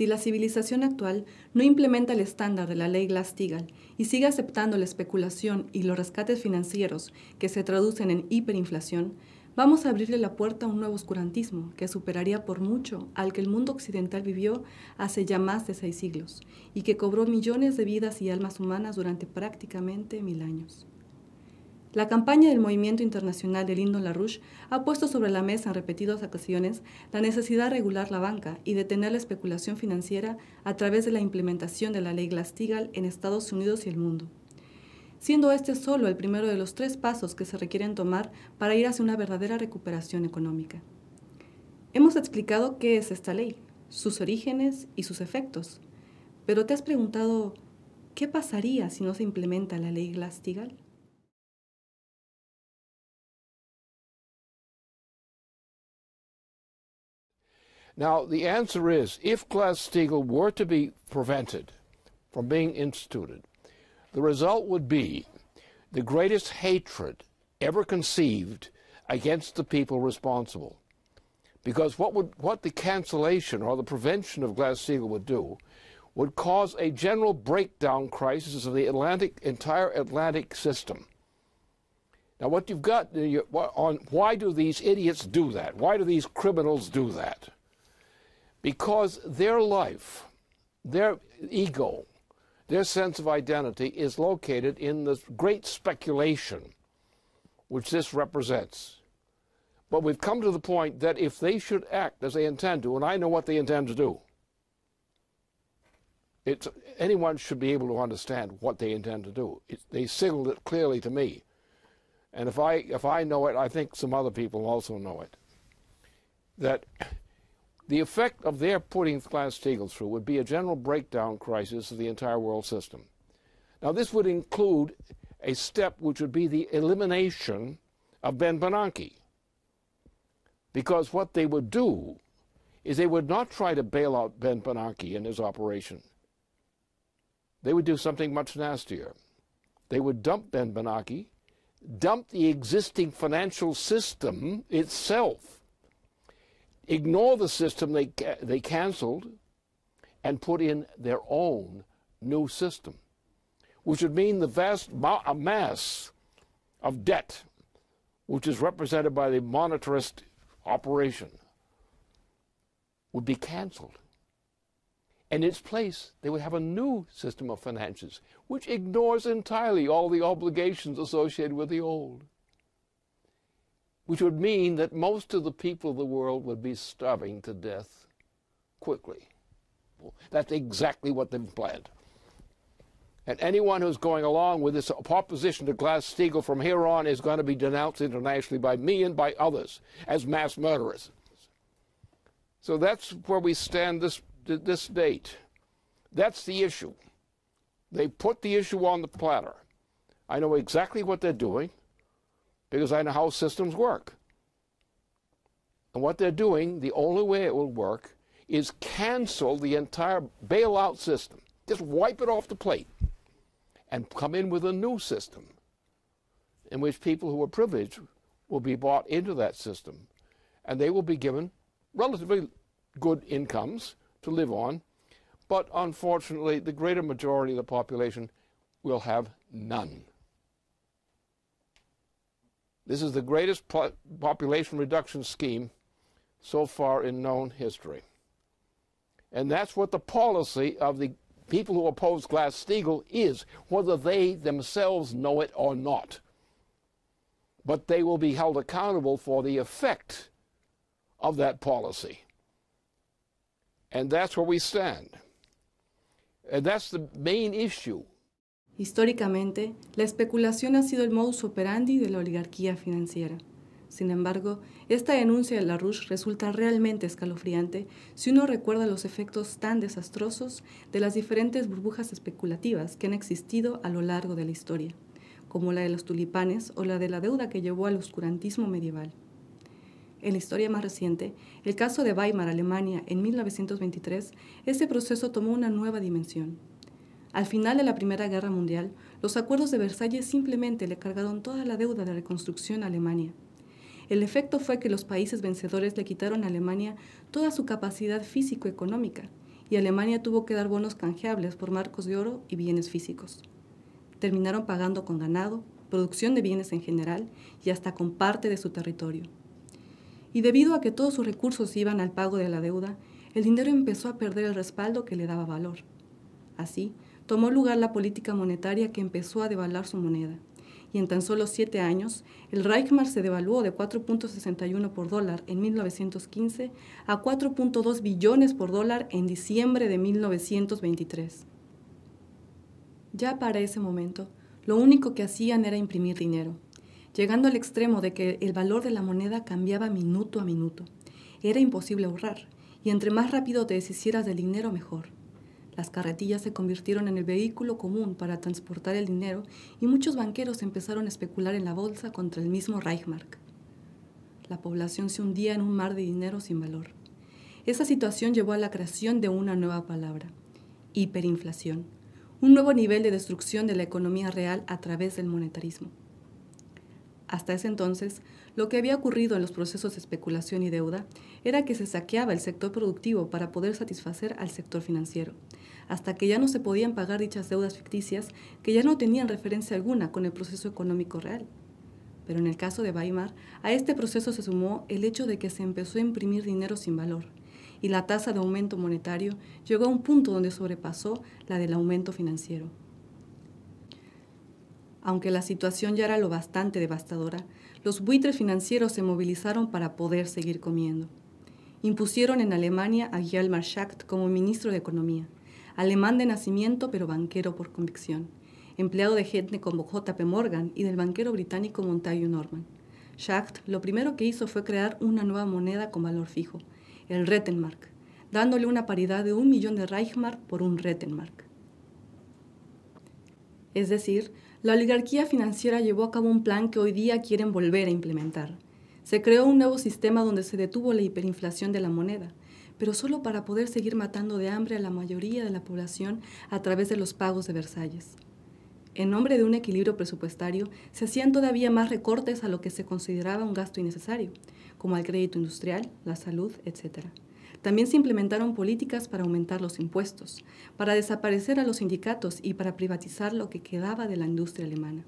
Si la civilización actual no implementa el estándar de la ley Glass-Steagall y sigue aceptando la especulación y los rescates financieros que se traducen en hiperinflación, vamos a abrirle la puerta a un nuevo oscurantismo que superaría por mucho al que el mundo occidental vivió hace ya más de 6 siglos y que cobró millones de vidas y almas humanas durante prácticamente 1000 años. La campaña del Movimiento Internacional de Lyndon LaRouche ha puesto sobre la mesa en repetidas ocasiones la necesidad de regular la banca y detener la especulación financiera a través de la implementación de la ley Glass-Steagall en Estados Unidos y el mundo, siendo este solo el primero de los 3 pasos que se requieren tomar para ir hacia una verdadera recuperación económica. Hemos explicado qué es esta ley, sus orígenes y sus efectos, pero ¿te has preguntado qué pasaría si no se implementa la ley Glass-Steagall? Now, the answer is, if Glass-Steagall were to be prevented from being instituted, the result would be the greatest hatred ever conceived against the people responsible. Because what the cancellation or the prevention of Glass-Steagall would do would cause a general breakdown crisis of the entire Atlantic system. Now, what you've got on why do these idiots do that? Why do these criminals do that? Because their life, their ego, their sense of identity is located in the great speculation which this represents. But we've come to the point that if they should act as they intend to, and I know what they intend to do, anyone should be able to understand what they intend to do. They signaled it clearly to me. And if I know it, I think some other people also know it. That the effect of their putting Glass-Steagall through would be a general breakdown crisis of the entire world system. Now, this would include a step which would be the elimination of Ben Bernanke. Because what they would do is they would not try to bail out Ben Bernanke in his operation. They would do something much nastier. They would dump Ben Bernanke, dump the existing financial system itself, ignore the system they canceled, and put in their own new system, which would mean the vast mass of debt, which is represented by the monetarist operation, would be canceled. In its place, they would have a new system of finances, which ignores entirely all the obligations associated with the old, which would mean that most of the people of the world would be starving to death quickly. That's exactly what they've planned. And anyone who's going along with this opposition to Glass-Steagall from here on is going to be denounced internationally by me and by others as mass murderers. So that's where we stand this date. That's the issue. They put the issue on the platter. I know exactly what they're doing because I know how systems work. And what they're doing, the only way it will work, is cancel the entire bailout system. Just wipe it off the plate and come in with a new system in which people who are privileged will be brought into that system, and they will be given relatively good incomes to live on, but unfortunately the greater majority of the population will have none. This is the greatest population reduction scheme so far in known history. And that's what the policy of the people who oppose Glass-Steagall is, whether they themselves know it or not. But they will be held accountable for the effect of that policy. And that's where we stand. And that's the main issue. Históricamente, la especulación ha sido el modus operandi de la oligarquía financiera. Sin embargo, esta denuncia de LaRouche resulta realmente escalofriante si uno recuerda los efectos tan desastrosos de las diferentes burbujas especulativas que han existido a lo largo de la historia, como la de los tulipanes o la de la deuda que llevó al oscurantismo medieval. En la historia más reciente, el caso de Weimar, Alemania, en 1923, este proceso tomó una nueva dimensión. Al final de la Primera Guerra Mundial, los acuerdos de Versalles simplemente le cargaron toda la deuda de reconstrucción a Alemania. El efecto fue que los países vencedores le quitaron a Alemania toda su capacidad físico-económica y Alemania tuvo que dar bonos canjeables por marcos de oro y bienes físicos. Terminaron pagando con ganado, producción de bienes en general y hasta con parte de su territorio. Y debido a que todos sus recursos iban al pago de la deuda, el dinero empezó a perder el respaldo que le daba valor. Así, tomó lugar la política monetaria que empezó a devaluar su moneda, y en tan solo 7 años, el Reichsmark se devaluó de 4.61 por dólar en 1915 a 4.2 billones por dólar en diciembre de 1923. Ya para ese momento, lo único que hacían era imprimir dinero, llegando al extremo de que el valor de la moneda cambiaba minuto a minuto. Era imposible ahorrar, y entre más rápido te deshicieras del dinero, mejor. Las carretillas se convirtieron en el vehículo común para transportar el dinero y muchos banqueros empezaron a especular en la bolsa contra el mismo Reichsmark. La población se hundía en un mar de dinero sin valor. Esa situación llevó a la creación de una nueva palabra, hiperinflación, un nuevo nivel de destrucción de la economía real a través del monetarismo. Hasta ese entonces, lo que había ocurrido en los procesos de especulación y deuda era que se saqueaba el sector productivo para poder satisfacer al sector financiero, hasta que ya no se podían pagar dichas deudas ficticias que ya no tenían referencia alguna con el proceso económico real. Pero en el caso de Weimar, a este proceso se sumó el hecho de que se empezó a imprimir dinero sin valor, y la tasa de aumento monetario llegó a un punto donde sobrepasó la del aumento financiero. Aunque la situación ya era lo bastante devastadora, los buitres financieros se movilizaron para poder seguir comiendo. Impusieron en Alemania a Hjalmar Schacht como ministro de Economía, alemán de nacimiento pero banquero por convicción, empleado de gente como J.P. Morgan y del banquero británico Montague Norman. Schacht lo primero que hizo fue crear una nueva moneda con valor fijo, el Rentenmark, dándole una paridad de 1 millón de Reichsmark por un Rentenmark. Es decir, la oligarquía financiera llevó a cabo un plan que hoy día quieren volver a implementar. Se creó un nuevo sistema donde se detuvo la hiperinflación de la moneda, pero solo para poder seguir matando de hambre a la mayoría de la población a través de los pagos de Versalles. En nombre de un equilibrio presupuestario, se hacían todavía más recortes a lo que se consideraba un gasto innecesario, como al crédito industrial, la salud, etc. También se implementaron políticas para aumentar los impuestos, para desaparecer a los sindicatos y para privatizar lo que quedaba de la industria alemana.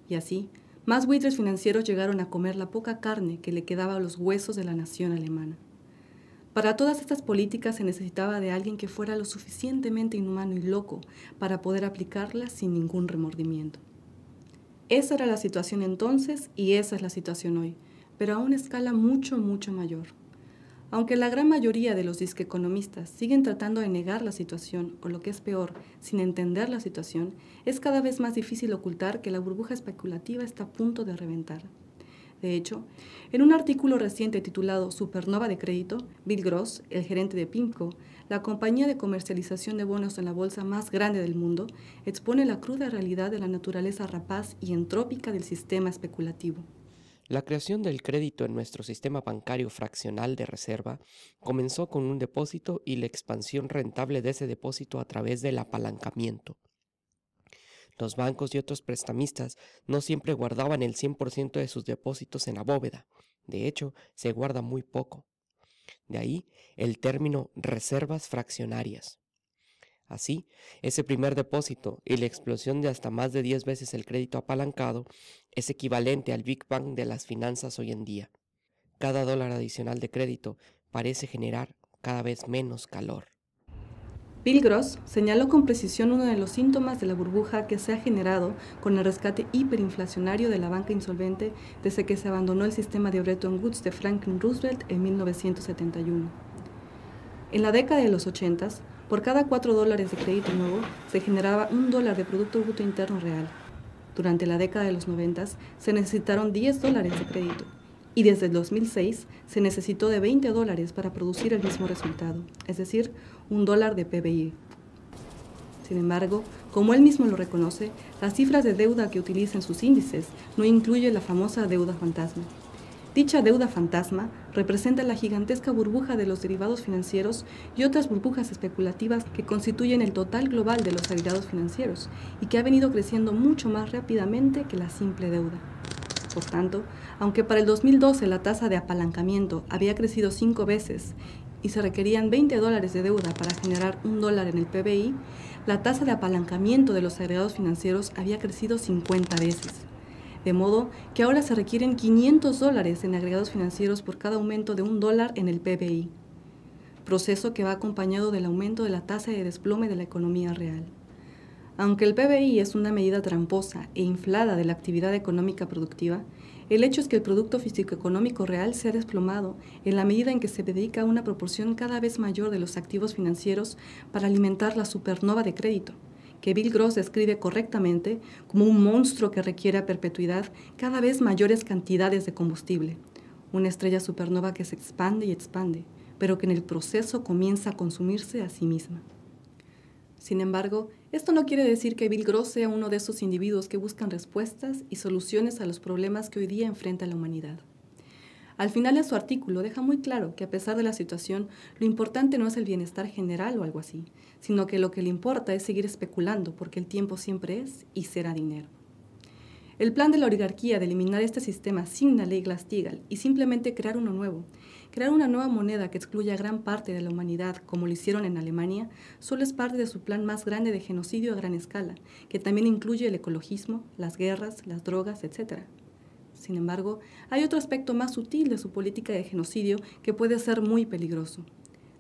Y así, más buitres financieros llegaron a comer la poca carne que le quedaba a los huesos de la nación alemana. Para todas estas políticas se necesitaba de alguien que fuera lo suficientemente inhumano y loco para poder aplicarlas sin ningún remordimiento. Esa era la situación entonces y esa es la situación hoy, pero a una escala mucho, mucho mayor. Aunque la gran mayoría de los disqueeconomistas siguen tratando de negar la situación, o lo que es peor, sin entender la situación, es cada vez más difícil ocultar que la burbuja especulativa está a punto de reventar. De hecho, en un artículo reciente titulado Supernova de Crédito, Bill Gross, el gerente de PIMCO, la compañía de comercialización de bonos en la bolsa más grande del mundo, expone la cruda realidad de la naturaleza rapaz y entrópica del sistema especulativo. La creación del crédito en nuestro sistema bancario fraccional de reserva comenzó con un depósito y la expansión rentable de ese depósito a través del apalancamiento. Los bancos y otros prestamistas no siempre guardaban el 100% de sus depósitos en la bóveda. De hecho, se guarda muy poco. De ahí el término reservas fraccionarias. Así, ese primer depósito y la explosión de hasta más de 10 veces el crédito apalancado es equivalente al Big Bang de las finanzas hoy en día. Cada dólar adicional de crédito parece generar cada vez menos calor. Bill Gross señaló con precisión uno de los síntomas de la burbuja que se ha generado con el rescate hiperinflacionario de la banca insolvente desde que se abandonó el sistema de Bretton Woods de Franklin Roosevelt en 1971. En la década de los 80s, por cada $4 de crédito nuevo, se generaba $1 de Producto Bruto Interno Real. Durante la década de los 90s, se necesitaron $10 de crédito, y desde el 2006 se necesitó de $20 para producir el mismo resultado, es decir, $1 de PBI. Sin embargo, como él mismo lo reconoce, las cifras de deuda que utiliza en sus índices no incluyen la famosa deuda fantasma. Dicha deuda fantasma representa la gigantesca burbuja de los derivados financieros y otras burbujas especulativas que constituyen el total global de los agregados financieros y que ha venido creciendo mucho más rápidamente que la simple deuda. Por tanto, aunque para el 2012 la tasa de apalancamiento había crecido 5 veces y se requerían $20 de deuda para generar $1 en el PBI, la tasa de apalancamiento de los agregados financieros había crecido 50 veces. De modo que ahora se requieren $500 en agregados financieros por cada aumento de $1 en el PBI, proceso que va acompañado del aumento de la tasa de desplome de la economía real. Aunque el PBI es una medida tramposa e inflada de la actividad económica productiva, el hecho es que el Producto Físico-Económico Real se ha desplomado en la medida en que se dedica una proporción cada vez mayor de los activos financieros para alimentar la supernova de crédito, que Bill Gross describe correctamente como un monstruo que requiere a perpetuidad cada vez mayores cantidades de combustible, una estrella supernova que se expande y expande, pero que en el proceso comienza a consumirse a sí misma. Sin embargo, esto no quiere decir que Bill Gross sea uno de esos individuos que buscan respuestas y soluciones a los problemas que hoy día enfrenta la humanidad. Al final de su artículo deja muy claro que a pesar de la situación, lo importante no es el bienestar general o algo así, sino que lo que le importa es seguir especulando porque el tiempo siempre es y será dinero. El plan de la oligarquía de eliminar este sistema sin la ley Glass-Steagall y simplemente crear uno nuevo, crear una nueva moneda que excluya a gran parte de la humanidad, como lo hicieron en Alemania, solo es parte de su plan más grande de genocidio a gran escala, que también incluye el ecologismo, las guerras, las drogas, etc. Sin embargo, hay otro aspecto más sutil de su política de genocidio que puede ser muy peligroso: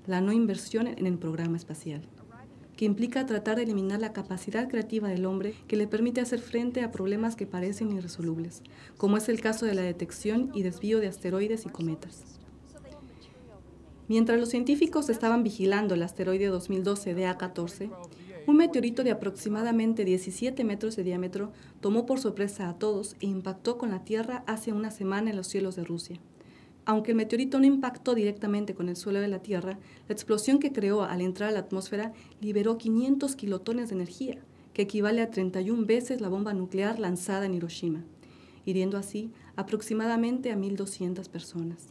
la no inversión en el programa espacial, que implica tratar de eliminar la capacidad creativa del hombre que le permite hacer frente a problemas que parecen irresolubles, como es el caso de la detección y desvío de asteroides y cometas. Mientras los científicos estaban vigilando el asteroide 2012 DA14, un meteorito de aproximadamente 17 metros de diámetro tomó por sorpresa a todos e impactó con la Tierra hace una semana en los cielos de Rusia. Aunque el meteorito no impactó directamente con el suelo de la Tierra, la explosión que creó al entrar a la atmósfera liberó 500 kilotones de energía, que equivale a 31 veces la bomba nuclear lanzada en Hiroshima, hiriendo así aproximadamente a 1.200 personas.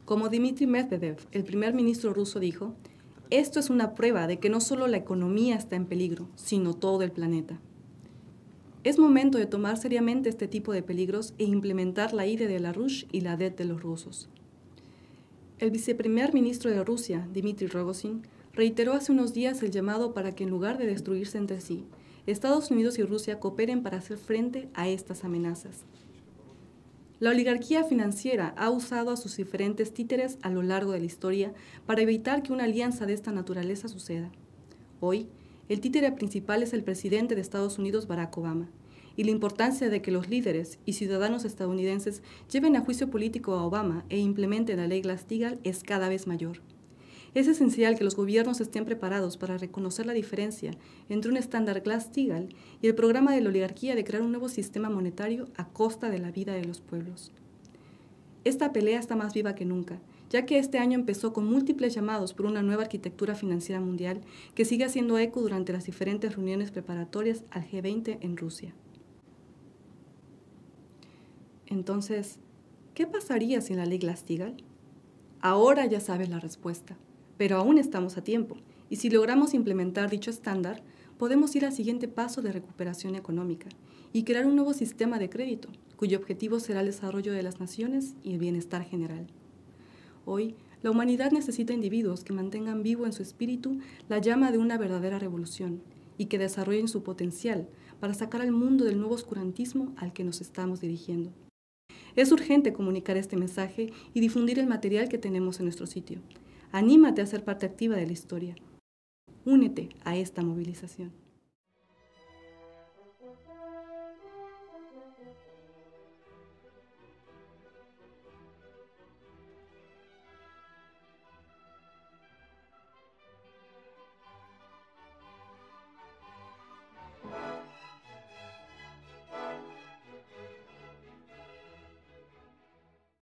Como Dmitry Medvedev, el primer ministro ruso, dijo, esto es una prueba de que no solo la economía está en peligro, sino todo el planeta. Es momento de tomar seriamente este tipo de peligros e implementar la IRA de Belarus y la DET de los rusos. El viceprimer ministro de Rusia, Dmitry Rogozin, reiteró hace unos días el llamado para que en lugar de destruirse entre sí, Estados Unidos y Rusia cooperen para hacer frente a estas amenazas. La oligarquía financiera ha usado a sus diferentes títeres a lo largo de la historia para evitar que una alianza de esta naturaleza suceda. Hoy, el títere principal es el presidente de Estados Unidos, Barack Obama, y la importancia de que los líderes y ciudadanos estadounidenses lleven a juicio político a Obama e implementen la ley Glass-Steagall es cada vez mayor. Es esencial que los gobiernos estén preparados para reconocer la diferencia entre un estándar Glass-Steagall y el programa de la oligarquía de crear un nuevo sistema monetario a costa de la vida de los pueblos. Esta pelea está más viva que nunca, ya que este año empezó con múltiples llamados por una nueva arquitectura financiera mundial que sigue haciendo eco durante las diferentes reuniones preparatorias al G20 en Rusia. Entonces, ¿qué pasaría sin la ley Glass-Steagall? Ahora ya sabes la respuesta, pero aún estamos a tiempo, y si logramos implementar dicho estándar, podemos ir al siguiente paso de recuperación económica y crear un nuevo sistema de crédito, cuyo objetivo será el desarrollo de las naciones y el bienestar general. Hoy, la humanidad necesita individuos que mantengan vivo en su espíritu la llama de una verdadera revolución y que desarrollen su potencial para sacar al mundo del nuevo oscurantismo al que nos estamos dirigiendo. Es urgente comunicar este mensaje y difundir el material que tenemos en nuestro sitio. Anímate a ser parte activa de la historia. Únete a esta movilización.